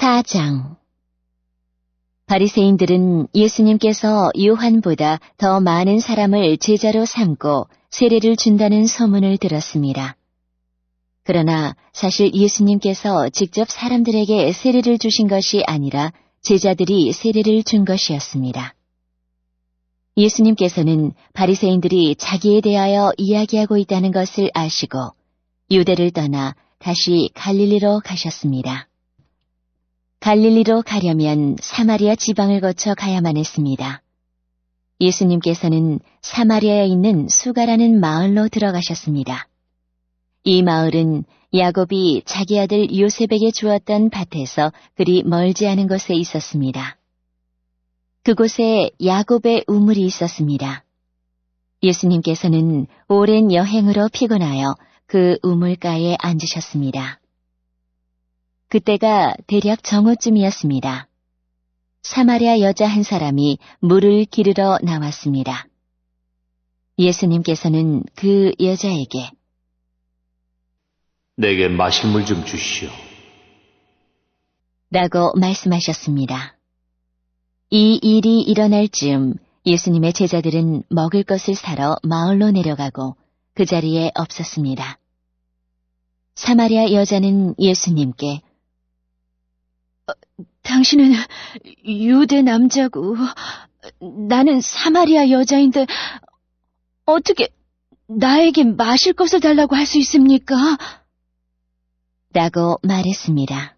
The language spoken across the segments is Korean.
4장. 바리새인들은 예수님께서 요한보다 더 많은 사람을 제자로 삼고 세례를 준다는 소문을 들었습니다. 그러나 사실 예수님께서 직접 사람들에게 세례를 주신 것이 아니라 제자들이 세례를 준 것이었습니다. 예수님께서는 바리새인들이 자기에 대하여 이야기하고 있다는 것을 아시고 유대를 떠나 다시 갈릴리로 가셨습니다. 갈릴리로 가려면 사마리아 지방을 거쳐 가야만 했습니다. 예수님께서는 사마리아에 있는 수가라는 마을로 들어가셨습니다. 이 마을은 야곱이 자기 아들 요셉에게 주었던 밭에서 그리 멀지 않은 곳에 있었습니다. 그곳에 야곱의 우물이 있었습니다. 예수님께서는 오랜 여행으로 피곤하여 그 우물가에 앉으셨습니다. 그때가 대략 정오쯤이었습니다. 사마리아 여자 한 사람이 물을 기르러 나왔습니다. 예수님께서는 그 여자에게 내게 마실 물 좀 주시오. 라고 말씀하셨습니다. 이 일이 일어날 즈음 예수님의 제자들은 먹을 것을 사러 마을로 내려가고 그 자리에 없었습니다. 사마리아 여자는 예수님께 당신은 유대 남자고 나는 사마리아 여자인데 어떻게 나에게 마실 것을 달라고 할 수 있습니까? 라고 말했습니다.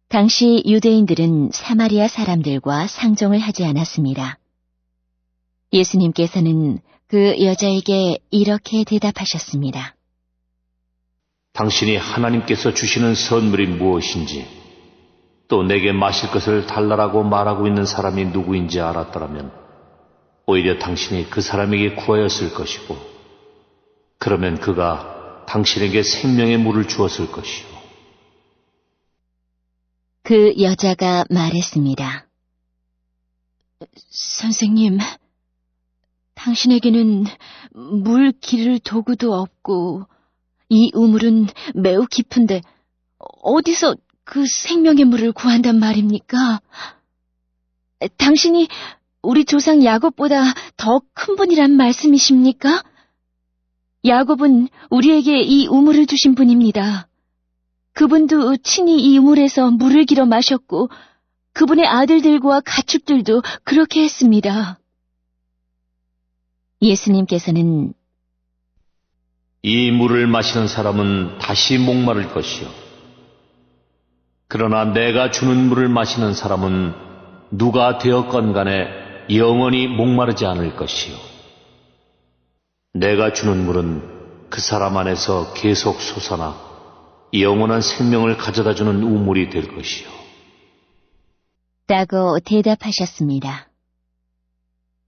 당시 유대인들은 사마리아 사람들과 상종을 하지 않았습니다. 예수님께서는 그 여자에게 이렇게 대답하셨습니다. 당신이 하나님께서 주시는 선물이 무엇인지 또 내게 마실 것을 달라라고 말하고 있는 사람이 누구인지 알았더라면 오히려 당신이 그 사람에게 구하였을 것이고 그러면 그가 당신에게 생명의 물을 주었을 것이요. 그 여자가 말했습니다. 선생님, 당신에게는 물 기를 도구도 없고 이 우물은 매우 깊은데 어디서 그 생명의 물을 구한단 말입니까? 당신이 우리 조상 야곱보다 더 큰 분이란 말씀이십니까? 야곱은 우리에게 이 우물을 주신 분입니다. 그분도 친히 이 우물에서 물을 길어 마셨고 그분의 아들들과 가축들도 그렇게 했습니다. 예수님께서는 이 물을 마시는 사람은 다시 목마를 것이요. 그러나 내가 주는 물을 마시는 사람은 누가 되었건 간에 영원히 목마르지 않을 것이요. 내가 주는 물은 그 사람 안에서 계속 솟아나 영원한 생명을 가져다주는 우물이 될 것이요. 라고 대답하셨습니다.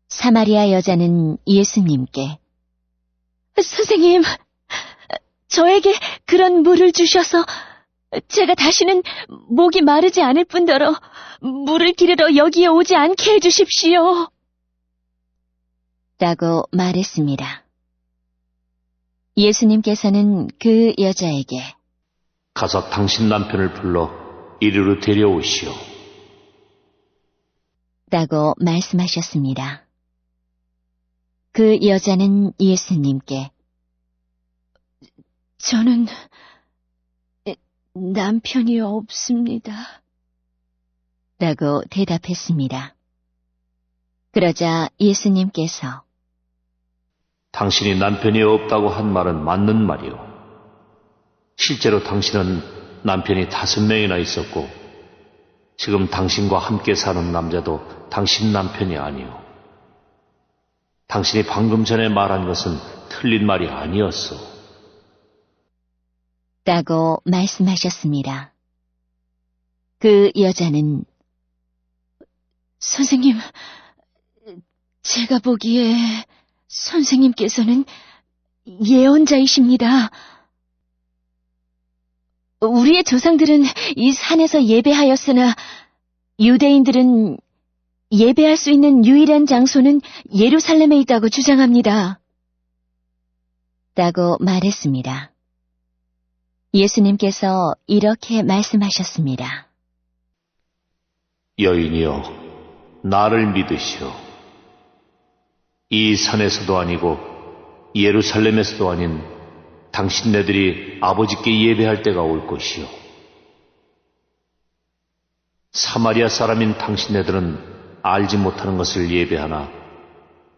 사마리아 여자는 예수님께 선생님, 저에게 그런 물을 주셔서 제가 다시는 목이 마르지 않을 뿐더러 물을 기르러 여기에 오지 않게 해주십시오. 라고 말했습니다. 예수님께서는 그 여자에게 가서 당신 남편을 불러 이리로 데려오시오. 라고 말씀하셨습니다. 그 여자는 예수님께 저는 남편이 없습니다. 라고 대답했습니다. 그러자 예수님께서 당신이 남편이 없다고 한 말은 맞는 말이오. 실제로 당신은 남편이 5명이나 있었고 지금 당신과 함께 사는 남자도 당신 남편이 아니오. 당신이 방금 전에 말한 것은 틀린 말이 아니었어. 라고 말씀하셨습니다. 그 여자는 선생님, 제가 보기에 선생님께서는 예언자이십니다. 우리의 조상들은 이 산에서 예배하였으나 유대인들은 예배할 수 있는 유일한 장소는 예루살렘에 있다고 주장합니다. 라고 말했습니다. 예수님께서 이렇게 말씀하셨습니다. 여인이여, 나를 믿으시오. 이 산에서도 아니고 예루살렘에서도 아닌 당신네들이 아버지께 예배할 때가 올 것이요. 사마리아 사람인 당신네들은 알지 못하는 것을 예배하나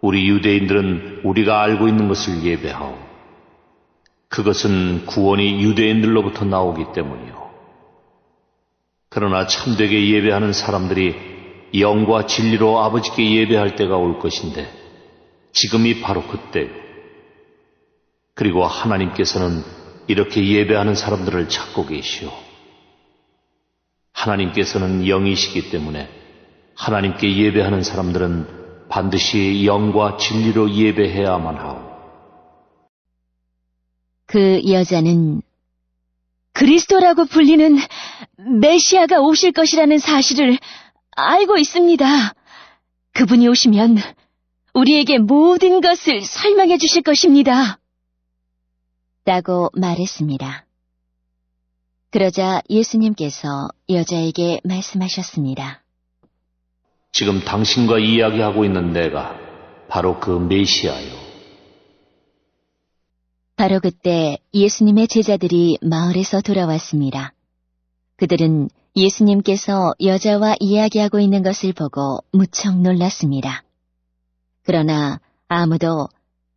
우리 유대인들은 우리가 알고 있는 것을 예배하오. 그것은 구원이 유대인들로부터 나오기 때문이요. 그러나 참되게 예배하는 사람들이 영과 진리로 아버지께 예배할 때가 올 것인데 지금이 바로 그때요. 그리고 하나님께서는 이렇게 예배하는 사람들을 찾고 계시오. 하나님께서는 영이시기 때문에 하나님께 예배하는 사람들은 반드시 영과 진리로 예배해야만 하오. 그 여자는 그리스도라고 불리는 메시아가 오실 것이라는 사실을 알고 있습니다. 그분이 오시면 우리에게 모든 것을 설명해 주실 것입니다. 라고 말했습니다. 그러자 예수님께서 여자에게 말씀하셨습니다. 지금 당신과 이야기하고 있는 내가 바로 그 메시아요. 바로 그때 예수님의 제자들이 마을에서 돌아왔습니다. 그들은 예수님께서 여자와 이야기하고 있는 것을 보고 무척 놀랐습니다. 그러나 아무도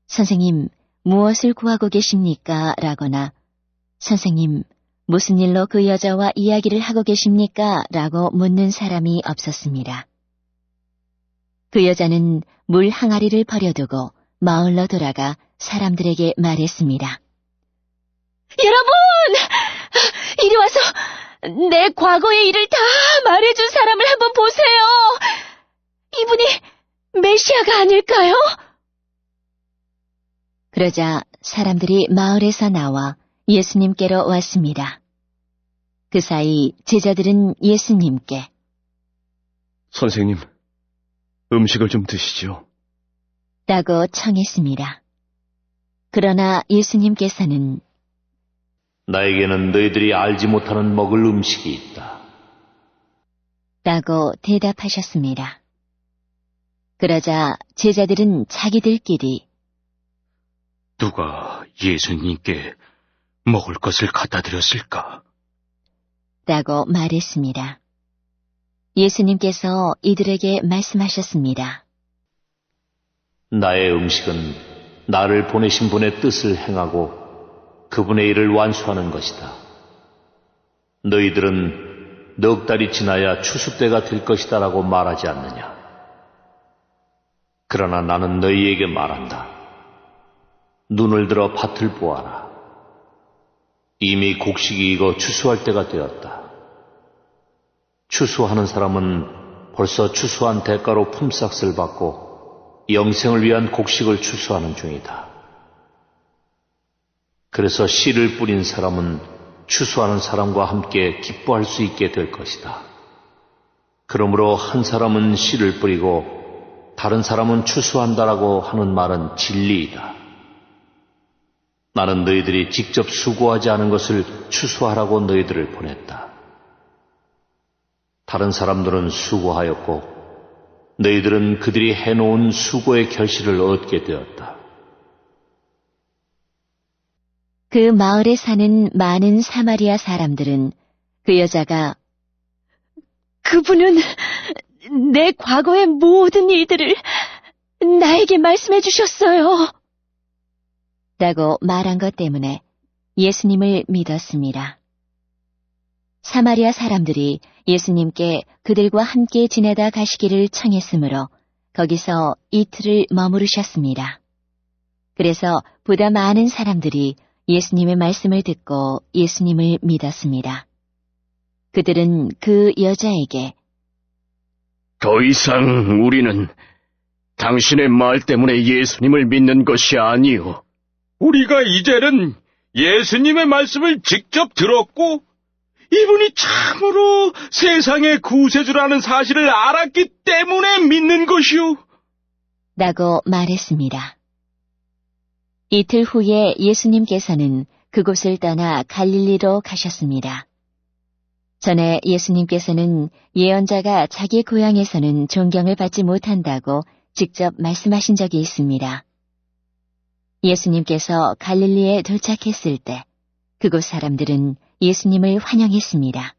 선생님, 무엇을 구하고 계십니까? 라거나 선생님, 무슨 일로 그 여자와 이야기를 하고 계십니까? 라고 묻는 사람이 없었습니다. 그 여자는 물 항아리를 버려두고 마을로 돌아가 사람들에게 말했습니다. 여러분! 이리 와서 내 과거의 일을 다 말해준 사람을 한번 보세요. 이분이 메시아가 아닐까요? 그러자 사람들이 마을에서 나와 예수님께로 왔습니다. 그 사이 제자들은 예수님께 선생님, 음식을 좀 드시죠. 라고 청했습니다. 그러나 예수님께서는 나에게는 너희들이 알지 못하는 먹을 음식이 있다. 라고 대답하셨습니다. 그러자 제자들은 자기들끼리 누가 예수님께 먹을 것을 갖다 드렸을까? 라고 말했습니다. 예수님께서 이들에게 말씀하셨습니다. 나의 음식은 나를 보내신 분의 뜻을 행하고 그분의 일을 완수하는 것이다. 너희들은 넉 달이 지나야 추수 때가 될 것이다 라고 말하지 않느냐. 그러나 나는 너희에게 말한다. 눈을 들어 밭을 보아라. 이미 곡식이 익어 추수할 때가 되었다. 추수하는 사람은 벌써 추수한 대가로 품삯을 받고 영생을 위한 곡식을 추수하는 중이다. 그래서 씨를 뿌린 사람은 추수하는 사람과 함께 기뻐할 수 있게 될 것이다. 그러므로 한 사람은 씨를 뿌리고 다른 사람은 추수한다라고 하는 말은 진리이다. 나는 너희들이 직접 수고하지 않은 것을 추수하라고 너희들을 보냈다. 다른 사람들은 수고하였고 너희들은 그들이 해놓은 수고의 결실을 얻게 되었다. 그 마을에 사는 많은 사마리아 사람들은 그 여자가 그분은 내 과거의 모든 일들을 나에게 말씀해 주셨어요. 라고 말한 것 때문에 예수님을 믿었습니다. 사마리아 사람들이 예수님께 그들과 함께 지내다 가시기를 청했으므로 거기서 이틀을 머무르셨습니다. 그래서 보다 많은 사람들이 예수님의 말씀을 듣고 예수님을 믿었습니다. 그들은 그 여자에게 더 이상 우리는 당신의 말 때문에 예수님을 믿는 것이 아니오. 우리가 이제는 예수님의 말씀을 직접 들었고 이분이 참으로 세상의 구세주라는 사실을 알았기 때문에 믿는 것이오. 라고 말했습니다. 이틀 후에 예수님께서는 그곳을 떠나 갈릴리로 가셨습니다. 전에 예수님께서는 예언자가 자기 고향에서는 존경을 받지 못한다고 직접 말씀하신 적이 있습니다. 예수님께서 갈릴리에 도착했을 때 그곳 사람들은 예수님을 환영했습니다.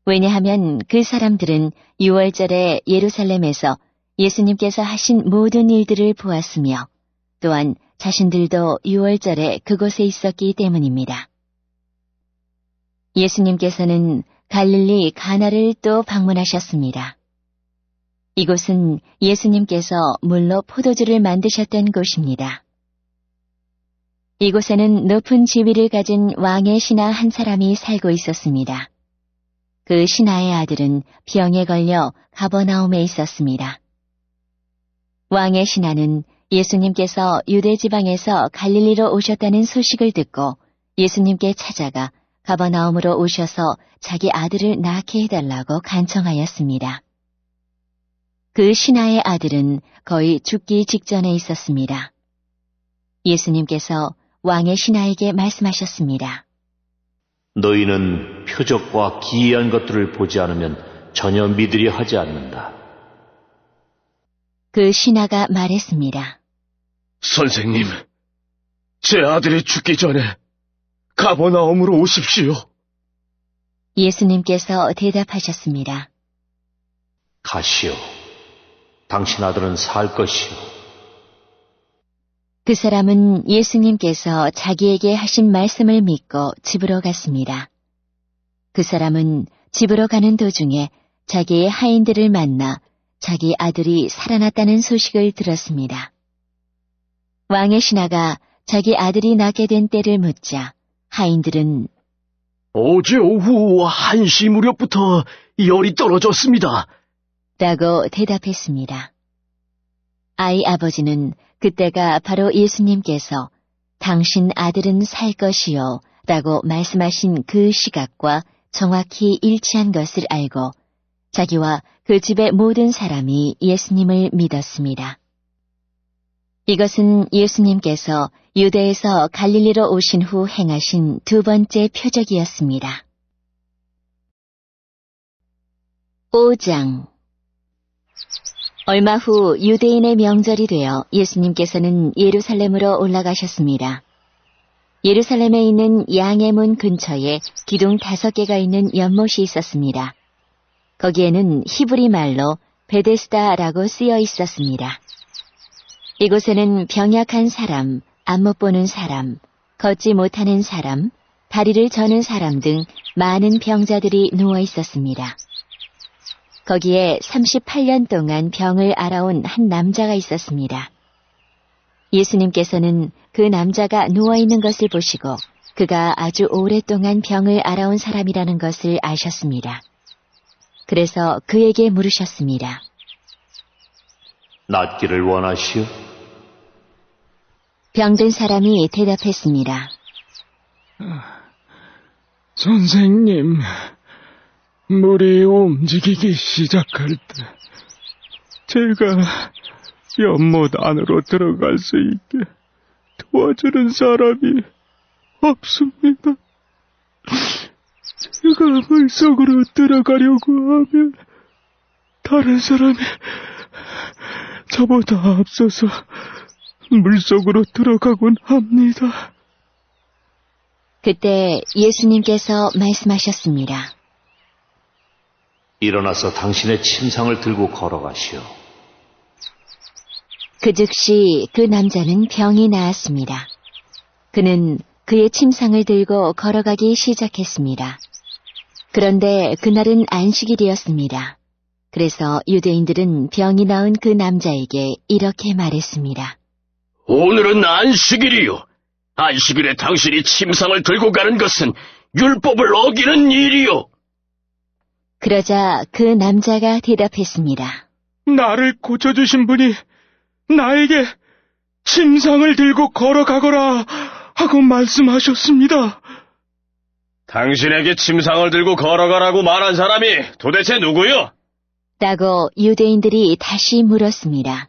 왜냐하면 그 사람들은 유월절에 예루살렘에서 예수님께서 하신 모든 일들을 보았으며 또한 자신들도 유월절에 그곳에 있었기 때문입니다. 예수님께서는 갈릴리 가나를 또 방문하셨습니다. 이곳은 예수님께서 물로 포도주를 만드셨던 곳입니다. 이곳에는 높은 지위를 가진 왕의 신하 한 사람이 살고 있었습니다. 그 신하의 아들은 병에 걸려 가버나움에 있었습니다. 왕의 신하는 예수님께서 유대 지방에서 갈릴리로 오셨다는 소식을 듣고 예수님께 찾아가 가버나움으로 오셔서 자기 아들을 낳게 해달라고 간청하였습니다. 그 신하의 아들은 거의 죽기 직전에 있었습니다. 예수님께서 왕의 신하에게 말씀하셨습니다. 너희는 표적과 기이한 것들을 보지 않으면 전혀 믿으려 하지 않는다. 그 신하가 말했습니다. 선생님, 제 아들이 죽기 전에 가버나움으로 오십시오. 예수님께서 대답하셨습니다. 가시오. 당신 아들은 살 것이오. 그 사람은 예수님께서 자기에게 하신 말씀을 믿고 집으로 갔습니다. 그 사람은 집으로 가는 도중에 자기의 하인들을 만나 자기 아들이 살아났다는 소식을 들었습니다. 왕의 신하가 자기 아들이 낳게 된 때를 묻자 하인들은 어제 오후 1시 무렵부터 열이 떨어졌습니다. 라고 대답했습니다. 아이 아버지는 그때가 바로 예수님께서 당신 아들은 살 것이요 라고 말씀하신 그 시각과 정확히 일치한 것을 알고 자기와 그 집의 모든 사람이 예수님을 믿었습니다. 이것은 예수님께서 유대에서 갈릴리로 오신 후 행하신 두 번째 표적이었습니다. 5장 얼마 후 유대인의 명절이 되어 예수님께서는 예루살렘으로 올라가셨습니다. 예루살렘에 있는 양의 문 근처에 기둥 5개가 있는 연못이 있었습니다. 거기에는 히브리 말로 베데스다라고 쓰여 있었습니다. 이곳에는 병약한 사람, 안 못 보는 사람, 걷지 못하는 사람, 다리를 저는 사람 등 많은 병자들이 누워 있었습니다. 거기에 38년 동안 병을 앓아온 한 남자가 있었습니다. 예수님께서는 그 남자가 누워있는 것을 보시고 그가 아주 오랫동안 병을 앓아온 사람이라는 것을 아셨습니다. 그래서 그에게 물으셨습니다. 낫기를 원하시오? 병든 사람이 대답했습니다. 선생님, 물이 움직이기 시작할 때 제가 연못 안으로 들어갈 수 있게 도와주는 사람이 없습니다. 제가 물속으로 들어가려고 하면 다른 사람이 저보다 앞서서 물속으로 들어가곤 합니다. 그때 예수님께서 말씀하셨습니다. 일어나서 당신의 침상을 들고 걸어가시오. 그 즉시 그 남자는 병이 나았습니다. 그는 그의 침상을 들고 걸어가기 시작했습니다. 그런데 그날은 안식일이었습니다. 그래서 유대인들은 병이 나은 그 남자에게 이렇게 말했습니다. 오늘은 안식일이요. 안식일에 당신이 침상을 들고 가는 것은 율법을 어기는 일이요. 그러자 그 남자가 대답했습니다. 나를 고쳐주신 분이 나에게 침상을 들고 걸어가거라 하고 말씀하셨습니다. 당신에게 침상을 들고 걸어가라고 말한 사람이 도대체 누구요? 라고 유대인들이 다시 물었습니다.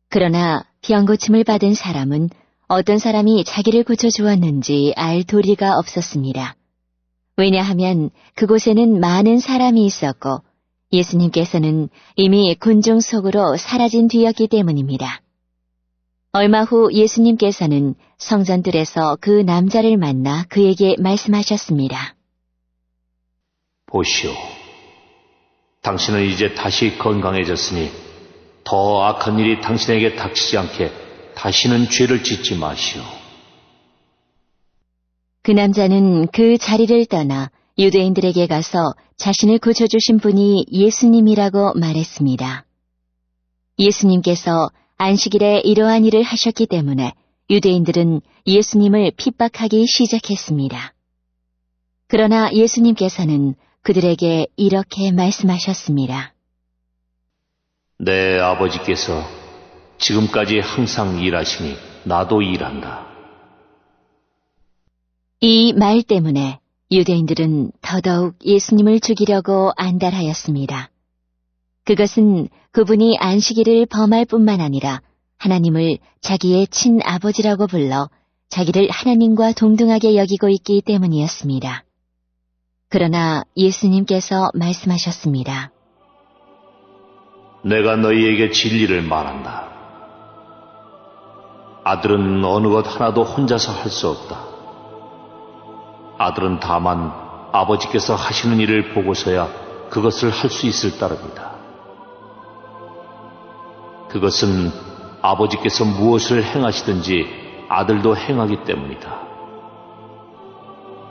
그러나 병고침을 받은 사람은 어떤 사람이 자기를 고쳐주었는지 알 도리가 없었습니다. 왜냐하면 그곳에는 많은 사람이 있었고 예수님께서는 이미 군중 속으로 사라진 뒤였기 때문입니다. 얼마 후 예수님께서는 성전들에서 그 남자를 만나 그에게 말씀하셨습니다. 보시오. 당신은 이제 다시 건강해졌으니 더 악한 일이 당신에게 닥치지 않게 다시는 죄를 짓지 마시오. 그 남자는 그 자리를 떠나 유대인들에게 가서 자신을 고쳐주신 분이 예수님이라고 말했습니다. 예수님께서 안식일에 이러한 일을 하셨기 때문에 유대인들은 예수님을 핍박하기 시작했습니다. 그러나 예수님께서는 그들에게 이렇게 말씀하셨습니다. 내 아버지께서 지금까지 항상 일하시니 나도 일한다. 이 말 때문에 유대인들은 더더욱 예수님을 죽이려고 안달하였습니다. 그것은 그분이 안식일을 범할 뿐만 아니라 하나님을 자기의 친아버지라고 불러 자기를 하나님과 동등하게 여기고 있기 때문이었습니다. 그러나 예수님께서 말씀하셨습니다. 내가 너희에게 진리를 말한다. 아들은 어느 것 하나도 혼자서 할 수 없다. 아들은 다만 아버지께서 하시는 일을 보고서야 그것을 할 수 있을 따름이다. 그것은 아버지께서 무엇을 행하시든지 아들도 행하기 때문이다.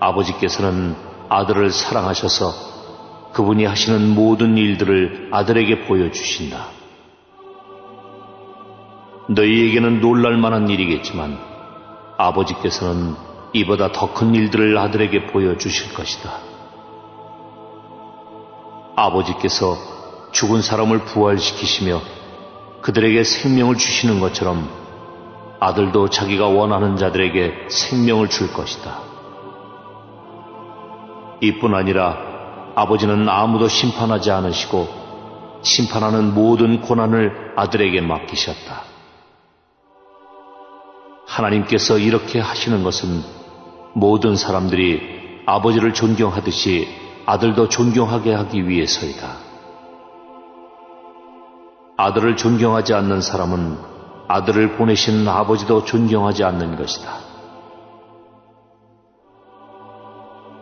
아버지께서는 아들을 사랑하셔서 그분이 하시는 모든 일들을 아들에게 보여주신다. 너희에게는 놀랄 만한 일이겠지만 아버지께서는 이보다 더 큰 일들을 아들에게 보여주실 것이다. 아버지께서 죽은 사람을 부활시키시며 그들에게 생명을 주시는 것처럼 아들도 자기가 원하는 자들에게 생명을 줄 것이다. 이뿐 아니라 아버지는 아무도 심판하지 않으시고 심판하는 모든 고난을 아들에게 맡기셨다. 하나님께서 이렇게 하시는 것은 모든 사람들이 아버지를 존경하듯이 아들도 존경하게 하기 위해서이다. 아들을 존경하지 않는 사람은 아들을 보내신 아버지도 존경하지 않는 것이다.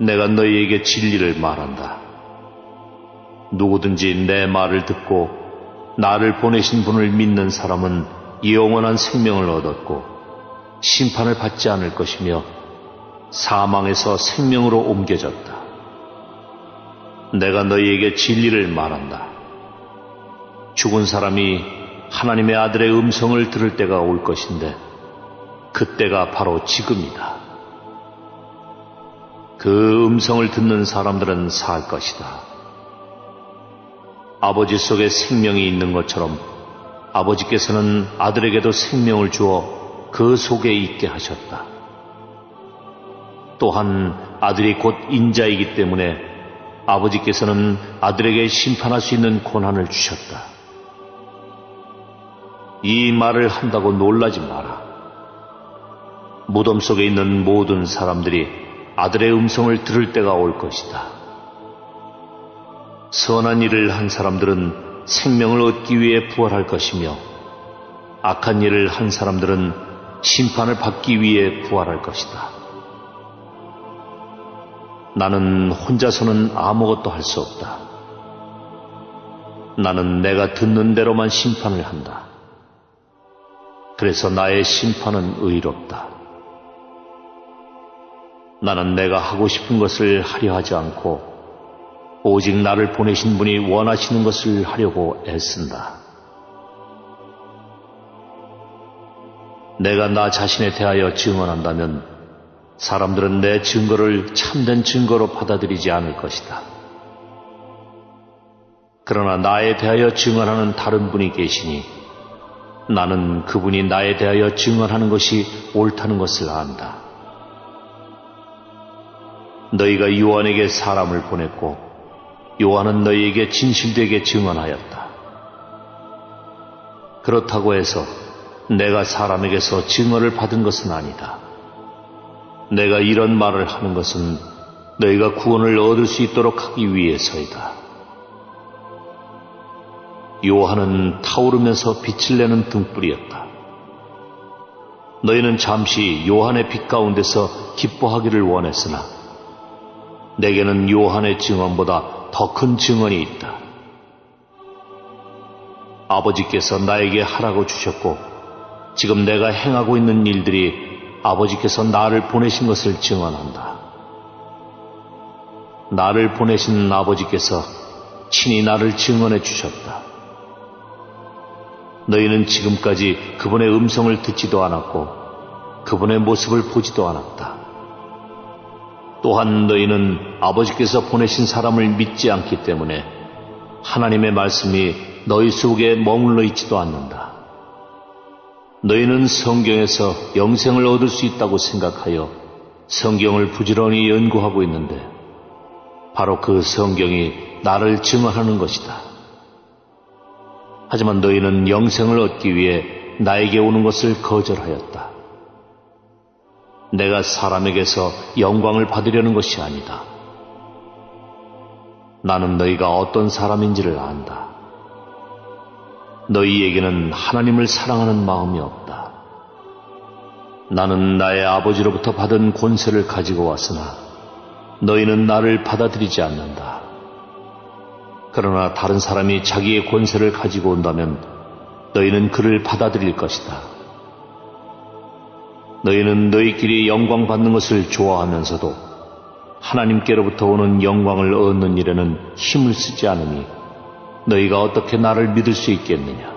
내가 너희에게 진리를 말한다. 누구든지 내 말을 듣고 나를 보내신 분을 믿는 사람은 영원한 생명을 얻었고 심판을 받지 않을 것이며 사망에서 생명으로 옮겨졌다. 내가 너희에게 진리를 말한다. 죽은 사람이 하나님의 아들의 음성을 들을 때가 올 것인데 그때가 바로 지금이다. 그 음성을 듣는 사람들은 살 것이다. 아버지 속에 생명이 있는 것처럼 아버지께서는 아들에게도 생명을 주어 그 속에 있게 하셨다. 또한 아들이 곧 인자이기 때문에 아버지께서는 아들에게 심판할 수 있는 권한을 주셨다. 이 말을 한다고 놀라지 마라. 무덤 속에 있는 모든 사람들이 아들의 음성을 들을 때가 올 것이다. 선한 일을 한 사람들은 생명을 얻기 위해 부활할 것이며 악한 일을 한 사람들은 심판을 받기 위해 부활할 것이다. 나는 혼자서는 아무것도 할 수 없다. 나는 내가 듣는 대로만 심판을 한다. 그래서 나의 심판은 의롭다. 나는 내가 하고 싶은 것을 하려 하지 않고 오직 나를 보내신 분이 원하시는 것을 하려고 애쓴다. 내가 나 자신에 대하여 증언한다면 사람들은 내 증거를 참된 증거로 받아들이지 않을 것이다. 그러나 나에 대하여 증언하는 다른 분이 계시니 나는 그분이 나에 대하여 증언하는 것이 옳다는 것을 안다. 너희가 요한에게 사람을 보냈고 요한은 너희에게 진실되게 증언하였다. 그렇다고 해서 내가 사람에게서 증언을 받은 것은 아니다. 내가 이런 말을 하는 것은 너희가 구원을 얻을 수 있도록 하기 위해서이다. 요한은 타오르면서 빛을 내는 등불이었다. 너희는 잠시 요한의 빛 가운데서 기뻐하기를 원했으나 내게는 요한의 증언보다 더 큰 증언이 있다. 아버지께서 나에게 하라고 주셨고 지금 내가 행하고 있는 일들이 아버지께서 나를 보내신 것을 증언한다. 나를 보내신 아버지께서 친히 나를 증언해 주셨다. 너희는 지금까지 그분의 음성을 듣지도 않았고 그분의 모습을 보지도 않았다. 또한 너희는 아버지께서 보내신 사람을 믿지 않기 때문에 하나님의 말씀이 너희 속에 머물러 있지도 않는다. 너희는 성경에서 영생을 얻을 수 있다고 생각하여 성경을 부지런히 연구하고 있는데 바로 그 성경이 나를 증언하는 것이다. 하지만 너희는 영생을 얻기 위해 나에게 오는 것을 거절하였다. 내가 사람에게서 영광을 받으려는 것이 아니다. 나는 너희가 어떤 사람인지를 안다. 너희에게는 하나님을 사랑하는 마음이 없다. 나는 나의 아버지로부터 받은 권세를 가지고 왔으나 너희는 나를 받아들이지 않는다. 그러나 다른 사람이 자기의 권세를 가지고 온다면 너희는 그를 받아들일 것이다. 너희는 너희끼리 영광 받는 것을 좋아하면서도 하나님께로부터 오는 영광을 얻는 일에는 힘을 쓰지 않으니 너희가 어떻게 나를 믿을 수 있겠느냐?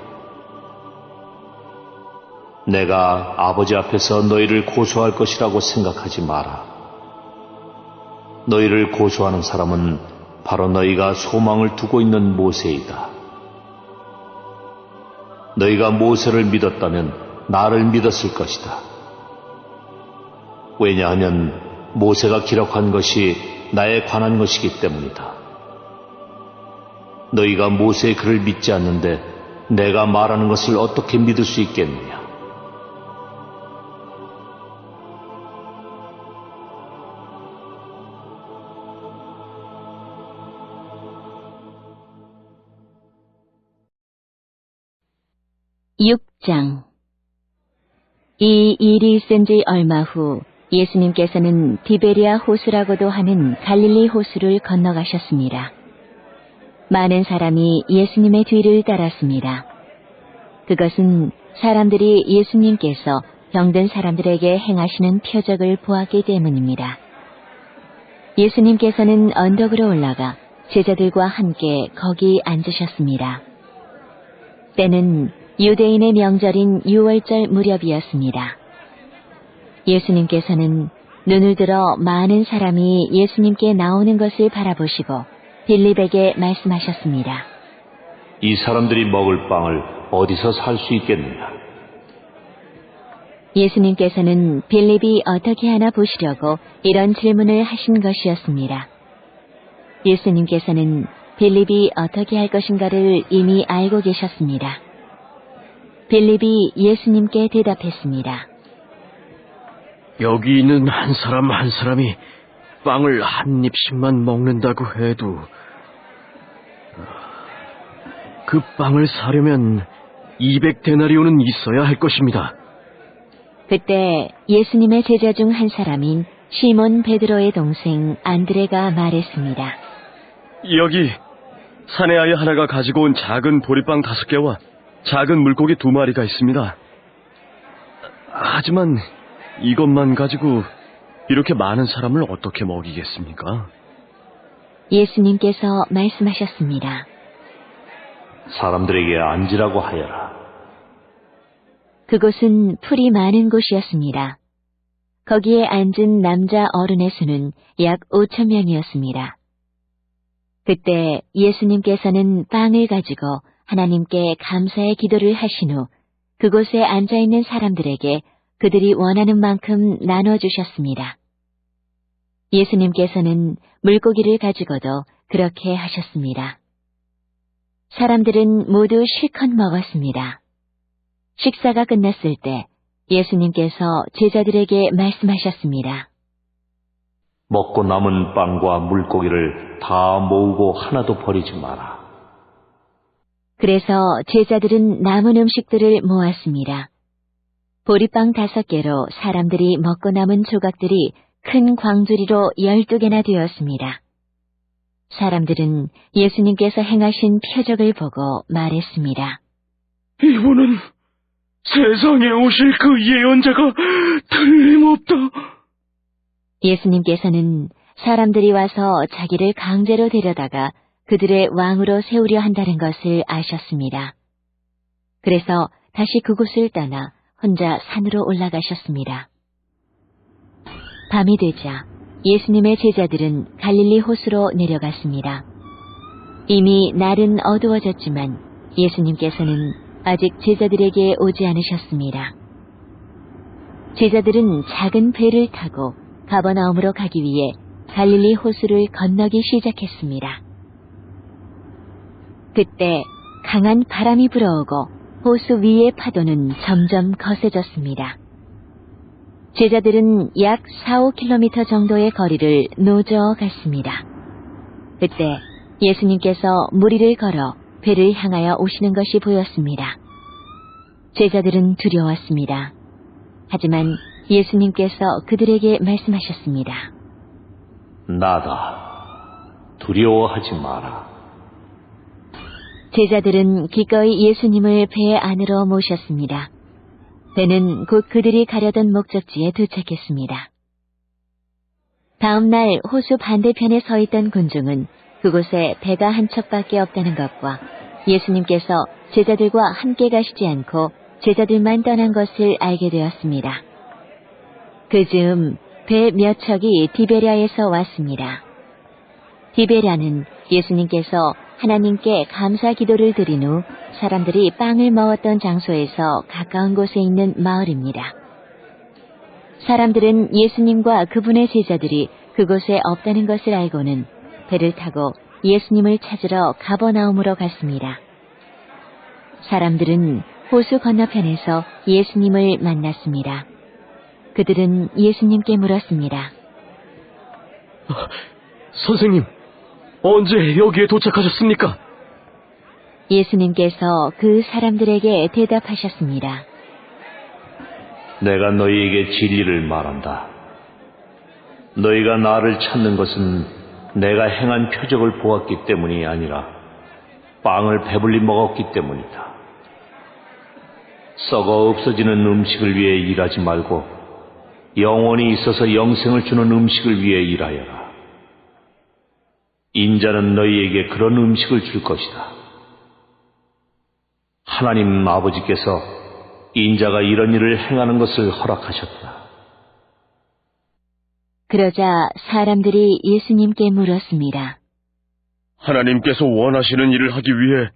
내가 아버지 앞에서 너희를 고소할 것이라고 생각하지 마라. 너희를 고소하는 사람은 바로 너희가 소망을 두고 있는 모세이다. 너희가 모세를 믿었다면 나를 믿었을 것이다. 왜냐하면 모세가 기록한 것이 나에 관한 것이기 때문이다. 너희가 모세의 글을 믿지 않는데 내가 말하는 것을 어떻게 믿을 수 있겠느냐? (6장) 이 일이 있은 지 얼마 후 예수님께서는 디베리아 호수라고도 하는 갈릴리 호수를 건너가셨습니다. 많은 사람이 예수님의 뒤를 따랐습니다. 그것은 사람들이 예수님께서 병든 사람들에게 행하시는 표적을 보았기 때문입니다. 예수님께서는 언덕으로 올라가 제자들과 함께 거기 앉으셨습니다. 때는 유대인의 명절인 유월절 무렵이었습니다. 예수님께서는 눈을 들어 많은 사람이 예수님께 나오는 것을 바라보시고 빌립에게 말씀하셨습니다. 이 사람들이 먹을 빵을 어디서 살 수 있겠느냐? 예수님께서는 빌립이 어떻게 하나 보시려고 이런 질문을 하신 것이었습니다. 예수님께서는 빌립이 어떻게 할 것인가를 이미 알고 계셨습니다. 빌립이 예수님께 대답했습니다. 여기 있는 한 사람 한 사람이 빵을 한 입씩만 먹는다고 해도 그 빵을 사려면 200데나리온은 있어야 할 것입니다. 그때 예수님의 제자 중 한 사람인 시몬 베드로의 동생 안드레가 말했습니다. 여기 사내 아이 하나가 가지고 온 작은 보리빵 5개와 작은 물고기 2마리가 있습니다. 하지만 이것만 가지고 이렇게 많은 사람을 어떻게 먹이겠습니까? 예수님께서 말씀하셨습니다. 사람들에게 앉으라고 하여라. 그곳은 풀이 많은 곳이었습니다. 거기에 앉은 남자 어른의 수는 약 5,000명이었습니다. 그때 예수님께서는 빵을 가지고 하나님께 감사의 기도를 하신 후 그곳에 앉아있는 사람들에게 그들이 원하는 만큼 나눠주셨습니다. 예수님께서는 물고기를 가지고도 그렇게 하셨습니다. 사람들은 모두 실컷 먹었습니다. 식사가 끝났을 때 예수님께서 제자들에게 말씀하셨습니다. 먹고 남은 빵과 물고기를 다 모으고 하나도 버리지 마라. 그래서 제자들은 남은 음식들을 모았습니다. 보리빵 5개로 사람들이 먹고 남은 조각들이 큰 광주리로 12개나 되었습니다. 사람들은 예수님께서 행하신 표적을 보고 말했습니다. 이분은 세상에 오실 그 예언자가 틀림없다. 예수님께서는 사람들이 와서 자기를 강제로 데려다가 그들의 왕으로 세우려 한다는 것을 아셨습니다. 그래서 다시 그곳을 떠나 혼자 산으로 올라가셨습니다. 밤이 되자 예수님의 제자들은 갈릴리 호수로 내려갔습니다. 이미 날은 어두워졌지만 예수님께서는 아직 제자들에게 오지 않으셨습니다. 제자들은 작은 배를 타고 가버나움으로 가기 위해 갈릴리 호수를 건너기 시작했습니다. 그때 강한 바람이 불어오고 호수 위의 파도는 점점 거세졌습니다. 제자들은 약 4-5km 정도의 거리를 노저어 갔습니다. 그때 예수님께서 무리를 걸어 배를 향하여 오시는 것이 보였습니다. 제자들은 두려웠습니다. 하지만 예수님께서 그들에게 말씀하셨습니다. 나다. 두려워하지 마라. 제자들은 기꺼이 예수님을 배 안으로 모셨습니다. 배는 곧 그들이 가려던 목적지에 도착했습니다. 다음 날 호수 반대편에 서 있던 군중은 그곳에 배가 한 척밖에 없다는 것과 예수님께서 제자들과 함께 가시지 않고 제자들만 떠난 것을 알게 되었습니다. 그 즈음 배 몇 척이 디베랴에서 왔습니다. 디베랴는 예수님께서 하나님께 감사 기도를 드린 후 사람들이 빵을 먹었던 장소에서 가까운 곳에 있는 마을입니다. 사람들은 예수님과 그분의 제자들이 그곳에 없다는 것을 알고는 배를 타고 예수님을 찾으러 가버나움으로 갔습니다. 사람들은 호수 건너편에서 예수님을 만났습니다. 그들은 예수님께 물었습니다. 선생님, 언제 여기에 도착하셨습니까? 예수님께서 그 사람들에게 대답하셨습니다. 내가 너희에게 진리를 말한다. 너희가 나를 찾는 것은 내가 행한 표적을 보았기 때문이 아니라 빵을 배불리 먹었기 때문이다. 썩어 없어지는 음식을 위해 일하지 말고 영원히 있어서 영생을 주는 음식을 위해 일하여라. 인자는 너희에게 그런 음식을 줄 것이다. 하나님 아버지께서 인자가 이런 일을 행하는 것을 허락하셨다. 그러자 사람들이 예수님께 물었습니다. 하나님께서 원하시는 일을 하기 위해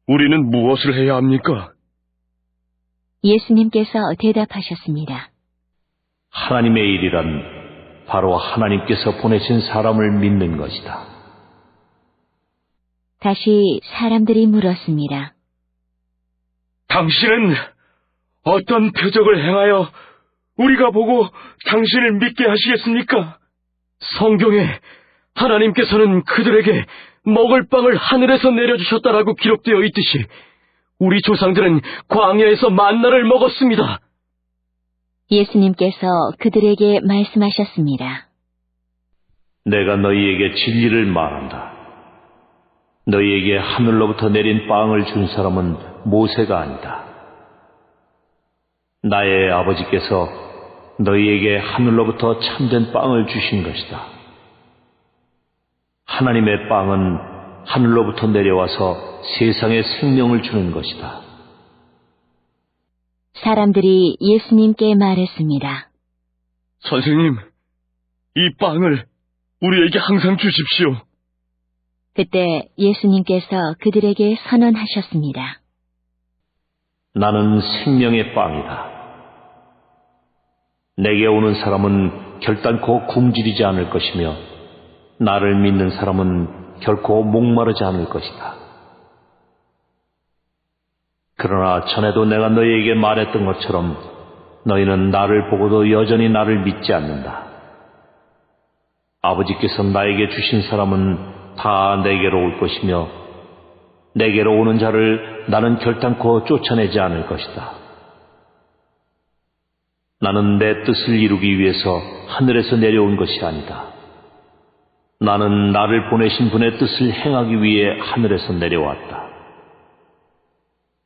우리는 무엇을 해야 합니까? 예수님께서 대답하셨습니다. 하나님의 일이란 바로 하나님께서 보내신 사람을 믿는 것이다. 다시 사람들이 물었습니다. 당신은 어떤 표적을 행하여 우리가 보고 당신을 믿게 하시겠습니까? 성경에 하나님께서는 그들에게 먹을 빵을 하늘에서 내려주셨다라고 기록되어 있듯이 우리 조상들은 광야에서 만나를 먹었습니다. 예수님께서 그들에게 말씀하셨습니다. 내가 너희에게 진리를 말한다. 너희에게 하늘로부터 내린 빵을 준 사람은 모세가 아니다. 나의 아버지께서 너희에게 하늘로부터 참된 빵을 주신 것이다. 하나님의 빵은 하늘로부터 내려와서 세상에 생명을 주는 것이다. 사람들이 예수님께 말했습니다. 선생님, 이 빵을 우리에게 항상 주십시오. 그때 예수님께서 그들에게 선언하셨습니다. 나는 생명의 빵이다. 내게 오는 사람은 결단코 굶주리지 않을 것이며 나를 믿는 사람은 결코 목마르지 않을 것이다. 그러나 전에도 내가 너희에게 말했던 것처럼 너희는 나를 보고도 여전히 나를 믿지 않는다. 아버지께서 나에게 주신 사람은 다 내게로 올 것이며 내게로 오는 자를 나는 결단코 쫓아내지 않을 것이다. 나는 내 뜻을 이루기 위해서 하늘에서 내려온 것이 아니다. 나는 나를 보내신 분의 뜻을 행하기 위해 하늘에서 내려왔다.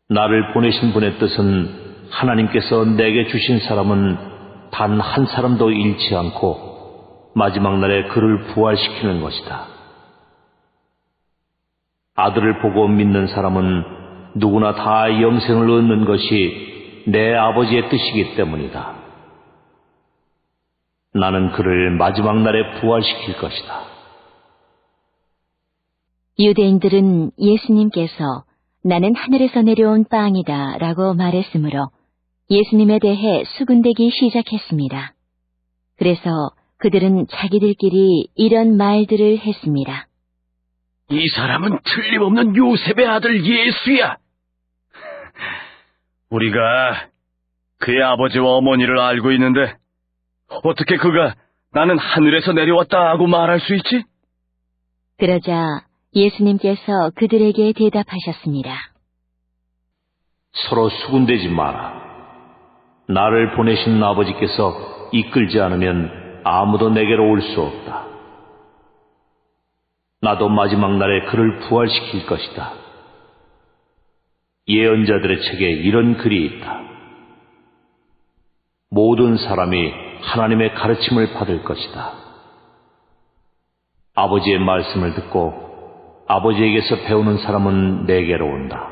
나를 보내신 분의 뜻은 하나님께서 내게 주신 사람은 단 한 사람도 잃지 않고 마지막 날에 그를 부활시키는 것이다. 아들을 보고 믿는 사람은 누구나 다 영생을 얻는 것이 내 아버지의 뜻이기 때문이다. 나는 그를 마지막 날에 부활시킬 것이다. 유대인들은 예수님께서 나는 하늘에서 내려온 빵이다 라고 말했으므로 예수님에 대해 수군대기 시작했습니다. 그래서 그들은 자기들끼리 이런 말들을 했습니다. 이 사람은 틀림없는 요셉의 아들 예수야. 우리가 그의 아버지와 어머니를 알고 있는데 어떻게 그가 나는 하늘에서 내려왔다 하고 말할 수 있지? 그러자 예수님께서 그들에게 대답하셨습니다. 서로 수군대지 마라. 나를 보내신 아버지께서 이끌지 않으면 아무도 내게로 올 수 없다. 나도 마지막 날에 그를 부활시킬 것이다. 예언자들의 책에 이런 글이 있다. 모든 사람이 하나님의 가르침을 받을 것이다. 아버지의 말씀을 듣고 아버지에게서 배우는 사람은 내게로 온다.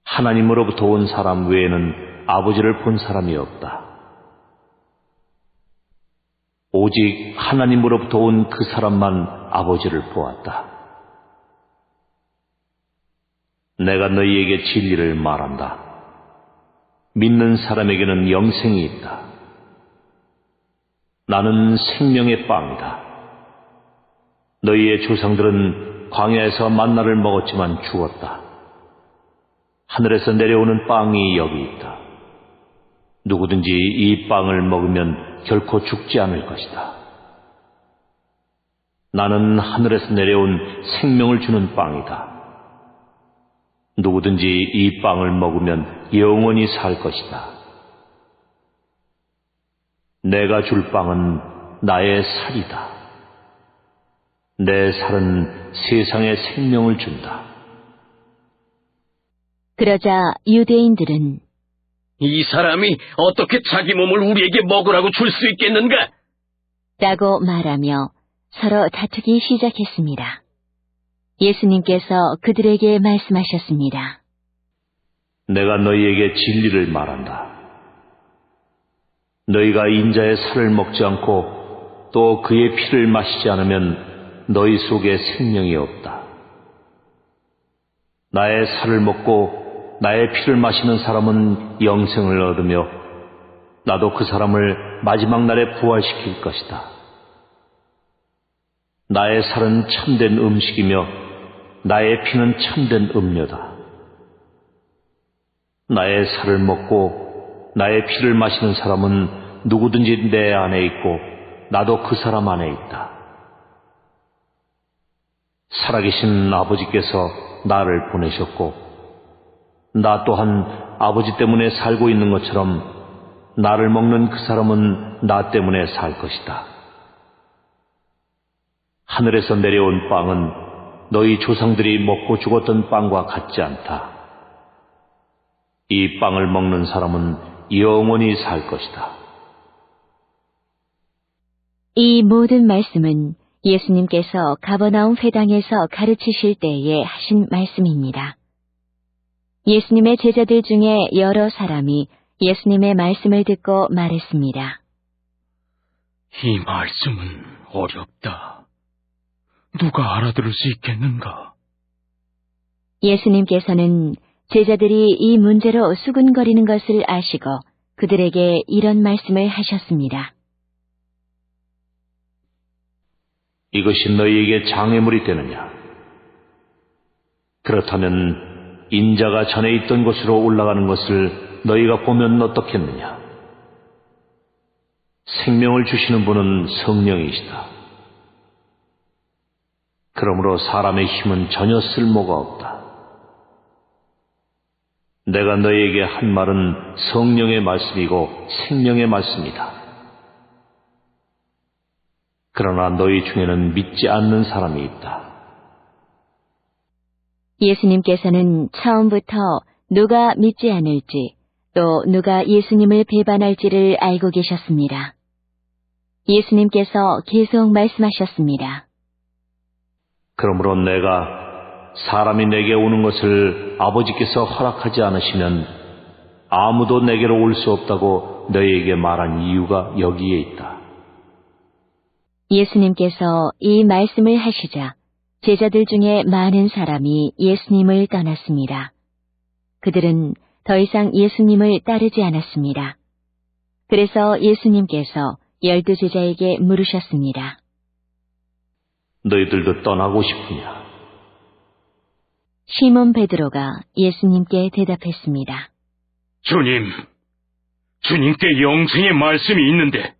하나님으로부터 온 사람 외에는 아버지를 본 사람이 없다. 오직 하나님으로부터 온 그 사람만 아버지를 보았다. 내가 너희에게 진리를 말한다. 믿는 사람에게는 영생이 있다. 나는 생명의 빵이다. 너희의 조상들은 광야에서 만나를 먹었지만 죽었다. 하늘에서 내려오는 빵이 여기 있다. 누구든지 이 빵을 먹으면 결코 죽지 않을 것이다. 나는 하늘에서 내려온 생명을 주는 빵이다. 누구든지 이 빵을 먹으면 영원히 살 것이다. 내가 줄 빵은 나의 살이다. 내 살은 세상에 생명을 준다. 그러자 유대인들은 이 사람이 어떻게 자기 몸을 우리에게 먹으라고 줄 수 있겠는가? 라고 말하며 서로 다투기 시작했습니다. 예수님께서 그들에게 말씀하셨습니다. 내가 너희에게 진리를 말한다. 너희가 인자의 살을 먹지 않고 또 그의 피를 마시지 않으면 너희 속에 생명이 없다. 나의 살을 먹고 나의 피를 마시는 사람은 영생을 얻으며 나도 그 사람을 마지막 날에 부활시킬 것이다. 나의 살은 참된 음식이며 나의 피는 참된 음료다. 나의 살을 먹고 나의 피를 마시는 사람은 누구든지 내 안에 있고 나도 그 사람 안에 있다. 살아계신 아버지께서 나를 보내셨고 나 또한 아버지 때문에 살고 있는 것처럼 나를 먹는 그 사람은 나 때문에 살 것이다. 하늘에서 내려온 빵은 너희 조상들이 먹고 죽었던 빵과 같지 않다. 이 빵을 먹는 사람은 영원히 살 것이다. 이 모든 말씀은 예수님께서 가버나움 회당에서 가르치실 때에 하신 말씀입니다. 예수님의 제자들 중에 여러 사람이 예수님의 말씀을 듣고 말했습니다. 이 말씀은 어렵다. 누가 알아들을 수 있겠는가? 예수님께서는 제자들이 이 문제로 수군거리는 것을 아시고 그들에게 이런 말씀을 하셨습니다. 이것이 너희에게 장애물이 되느냐? 그렇다면 인자가 전에 있던 곳으로 올라가는 것을 너희가 보면 어떻겠느냐? 생명을 주시는 분은 성령이시다. 그러므로 사람의 힘은 전혀 쓸모가 없다. 내가 너희에게 한 말은 성령의 말씀이고 생명의 말씀이다. 그러나 너희 중에는 믿지 않는 사람이 있다. 예수님께서는 처음부터 누가 믿지 않을지 또 누가 예수님을 배반할지를 알고 계셨습니다. 예수님께서 계속 말씀하셨습니다. 그러므로 내가 사람이 내게 오는 것을 아버지께서 허락하지 않으시면 아무도 내게로 올 수 없다고 너희에게 말한 이유가 여기에 있다. 예수님께서 이 말씀을 하시자 제자들 중에 많은 사람이 예수님을 떠났습니다. 그들은 더 이상 예수님을 따르지 않았습니다. 그래서 예수님께서 12 제자에게 물으셨습니다. 너희들도 떠나고 싶으냐? 시몬 베드로가 예수님께 대답했습니다. 주님께 영생의 말씀이 있는데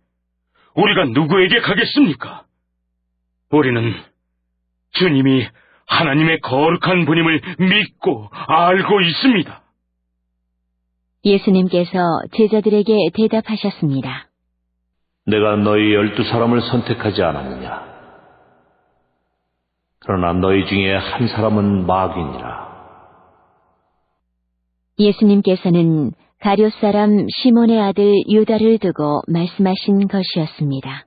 우리가 누구에게 가겠습니까? 우리는 주님이 하나님의 거룩한 분임을 믿고 알고 있습니다. 예수님께서 제자들에게 대답하셨습니다. 내가 너희 12사람을 선택하지 않았느냐? 그러나 너희 중에 한 사람은 마귀니라. 예수님께서는 가룟 사람 시몬의 아들 유다를 두고 말씀하신 것이었습니다.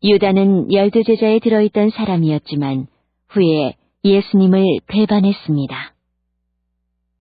유다는 12 제자에 들어있던 사람이었지만 후에 예수님을 배반했습니다.